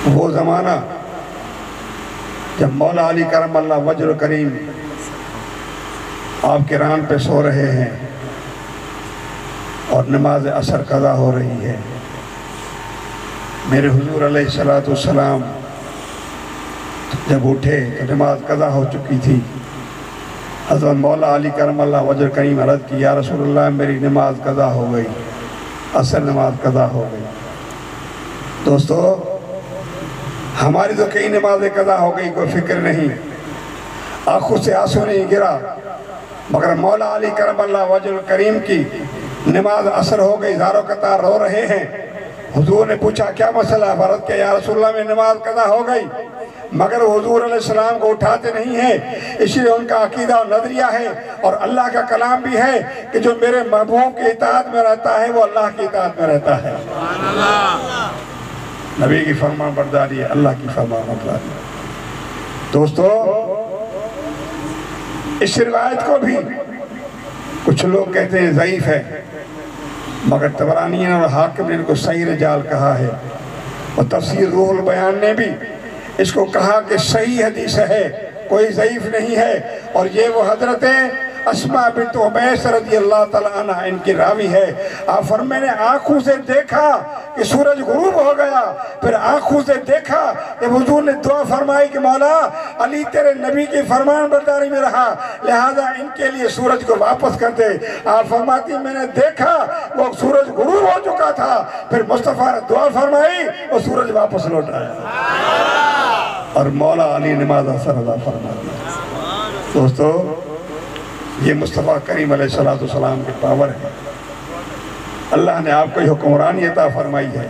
वो ज़माना जब मौला अली करमल्लाहु वजह करीम आपके रान पे सो रहे हैं और नमाज असर कज़ा हो रही है। मेरे हुजूर अलैहिस्सलातु वस्सलाम जब उठे तो नमाज कज़ा हो चुकी थी। हज़रत मौला अली करमल्लाहु वजह करीम अर्ज़ की, या रसूलल्लाह मेरी नमाज कज़ा हो गई, असर नमाज कज़ा हो गई। दोस्तों, हमारी तो कई नमाजें कज़ा हो गई, कोई फिक्र नहीं, आँखों से आंसू नहीं गिरा, मगर मौला अली करमल्लाहु वजह करीम की नमाज असर हो गई, ज़ारो कतार रो रहे हैं। हुजूर ने पूछा क्या मसला, फर्ज के या रसूलल्लाह में नमाज कज़ा हो गई, मगर हुजूर अलैहिस्सलाम को उठाते नहीं है। इसलिए उनका अकीदा और नजरिया है और अल्लाह का कलाम भी है कि जो मेरे महबूब की इताअत में रहता है वो अल्लाह की इताअत में रहता है। नबी की फरमान बरदारी है, अल्लाह की फरमान बरदारी। दोस्तों, इस रिवायत को भी कुछ लोग कहते हैं ज़ईफ है, मगर तबरानी और हाकिम ने इनको सही रिजाल कहा है और तफसीर रूहुल बयान ने भी इसको कहा कि सही हदीस है, कोई ज़ईफ नहीं है। और ये वो हजरत अस्मा बिन्त उमैस रज़ियल्लाहु तआला अन्हा इनकी रावी है। आप फरमाते हैं आँखों से देखा कि सूरज गुरूब हो गया, फिर आँखों से देखा कि हुजूर ने दुआ फरमाई कि मौला अली तेरे नबी की फरमान बरदारी में रहा, लिहाजा इनके लिए सूरज को वापस कर दे। आप फरमाती मैंने देखा वो सूरज गुरूब हो चुका था, फिर मुस्तफ़ा ने दुआ फरमाई और सूरज वापस लौट आया और मौला अली नमाज असर अदा फरमा दिया। दोस्तों, ये मुस्तफ़ा करीम अलैहिस्सलातु वस्सलाम की पावर है। अल्लाह ने आपको हुक्मरानी अता फरमाई है।